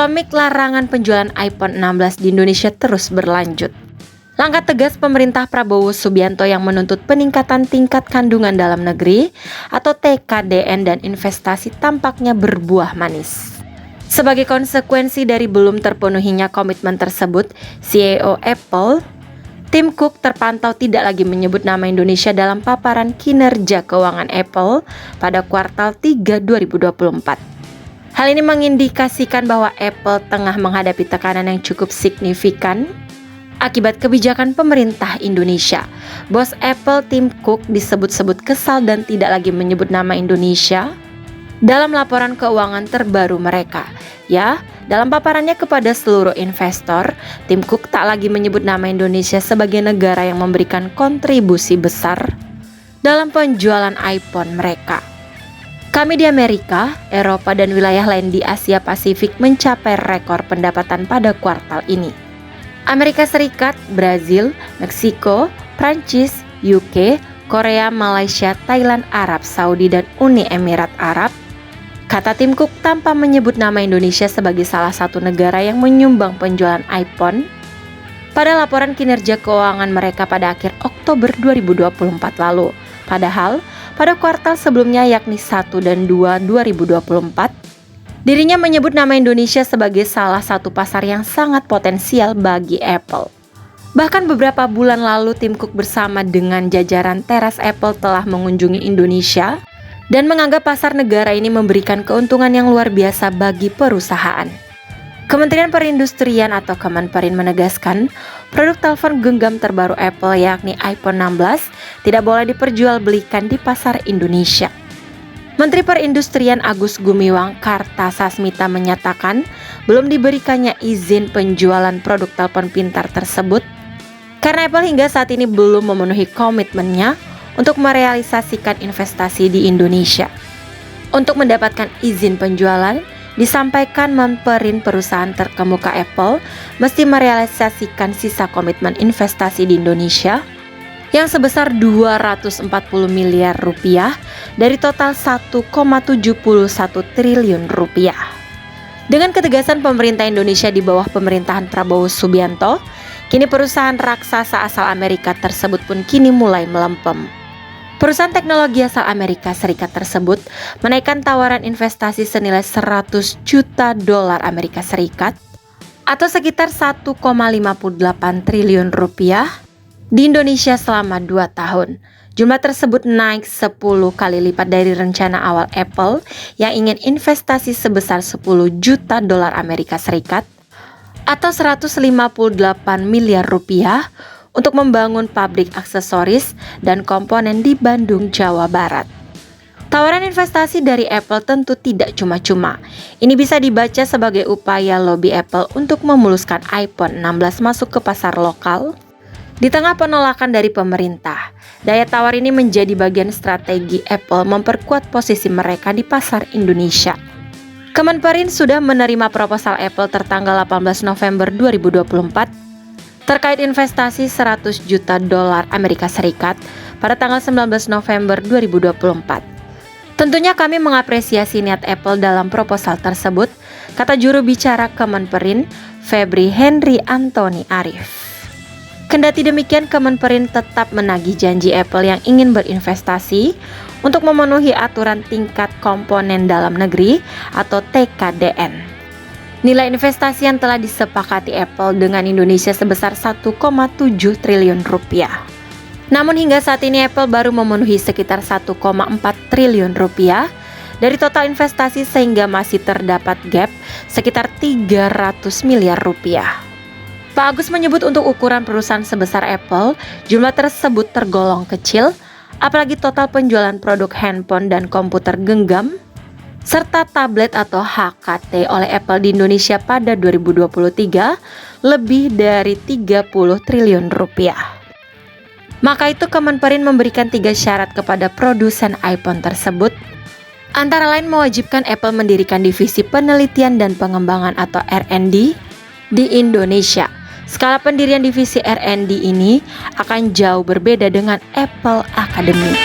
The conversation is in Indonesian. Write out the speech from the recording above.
Polemik larangan penjualan iPhone 16 di Indonesia terus berlanjut. Langkah tegas pemerintah Prabowo Subianto yang menuntut peningkatan tingkat kandungan dalam negeri atau TKDN dan investasi tampaknya berbuah manis. Sebagai konsekuensi dari belum terpenuhinya komitmen tersebut, CEO Apple, Tim Cook terpantau tidak lagi menyebut nama Indonesia dalam paparan kinerja keuangan Apple pada kuartal 3 2024. Hal ini mengindikasikan bahwa Apple tengah menghadapi tekanan yang cukup signifikan akibat kebijakan pemerintah Indonesia. Bos Apple Tim Cook disebut-sebut kesal dan tidak lagi menyebut nama Indonesia dalam laporan keuangan terbaru mereka. Ya, dalam paparannya kepada seluruh investor, Tim Cook tak lagi menyebut nama Indonesia sebagai negara yang memberikan kontribusi besar dalam penjualan iPhone mereka. Kami di Amerika, Eropa, dan wilayah lain di Asia Pasifik mencapai rekor pendapatan pada kuartal ini. Amerika Serikat, Brazil, Meksiko, Prancis, UK, Korea, Malaysia, Thailand, Arab Saudi, dan Uni Emirat Arab, kata Tim Cook tanpa menyebut nama Indonesia sebagai salah satu negara yang menyumbang penjualan iPhone pada laporan kinerja keuangan mereka pada akhir Oktober 2024 lalu. Padahal, pada kuartal sebelumnya yakni 1 dan 2 2024, dirinya menyebut nama Indonesia sebagai salah satu pasar yang sangat potensial bagi Apple. Bahkan beberapa bulan lalu Tim Cook bersama dengan jajaran teras Apple telah mengunjungi Indonesia dan menganggap pasar negara ini memberikan keuntungan yang luar biasa bagi perusahaan. Kementerian Perindustrian atau Kemenperin menegaskan produk telepon genggam terbaru Apple yakni iPhone 16 tidak boleh diperjualbelikan di pasar Indonesia. Menteri Perindustrian Agus Gumiwang Kartasasmita menyatakan belum diberikannya izin penjualan produk telepon pintar tersebut karena Apple hingga saat ini belum memenuhi komitmennya untuk merealisasikan investasi di Indonesia. Untuk mendapatkan izin penjualan, disampaikan Menperin perusahaan terkemuka Apple mesti merealisasikan sisa komitmen investasi di Indonesia yang sebesar 240 miliar rupiah dari total 1,71 triliun rupiah. Dengan ketegasan pemerintah Indonesia di bawah pemerintahan Prabowo Subianto, kini perusahaan raksasa asal Amerika tersebut pun kini mulai melempem. Perusahaan teknologi asal Amerika Serikat tersebut menaikkan tawaran investasi senilai 100 juta dolar Amerika Serikat atau sekitar 1,58 triliun rupiah di Indonesia selama 2 tahun. Jumlah tersebut naik 10 kali lipat dari rencana awal Apple yang ingin investasi sebesar 10 juta dolar Amerika Serikat atau 158 miliar rupiah untuk membangun pabrik aksesoris dan komponen di Bandung, Jawa Barat. Tawaran investasi dari Apple tentu tidak cuma-cuma. Ini bisa dibaca sebagai upaya lobi Apple untuk memuluskan iPhone 16 masuk ke pasar lokal. Di tengah penolakan dari pemerintah, daya tawar ini menjadi bagian strategi Apple memperkuat posisi mereka di pasar Indonesia. Kemenperin sudah menerima proposal Apple tertanggal 18 November 2024 terkait investasi 100 juta dolar Amerika Serikat pada tanggal 19 November 2024. Tentunya kami mengapresiasi niat Apple dalam proposal tersebut, kata juru bicara Kemenperin, Febri Henry Anthony Arif. Kendati demikian, Kemenperin tetap menagih janji Apple yang ingin berinvestasi untuk memenuhi aturan tingkat komponen dalam negeri atau TKDN. Nilai investasi yang telah disepakati Apple dengan Indonesia sebesar 1,7 triliun rupiah. Namun hingga saat ini Apple baru memenuhi sekitar 1,4 triliun rupiah dari total investasi sehingga masih terdapat gap sekitar 300 miliar rupiah. Pak Agus menyebut untuk ukuran perusahaan sebesar Apple, jumlah tersebut tergolong kecil, apalagi total penjualan produk handphone dan komputer genggam serta tablet atau HKT oleh Apple di Indonesia pada 2023 lebih dari 30 triliun rupiah. Maka itu Kemenperin memberikan 3 syarat kepada produsen iPhone tersebut, antara lain mewajibkan Apple mendirikan divisi penelitian dan pengembangan atau R&D di Indonesia. Skala pendirian divisi R&D ini akan jauh berbeda dengan Apple Academy.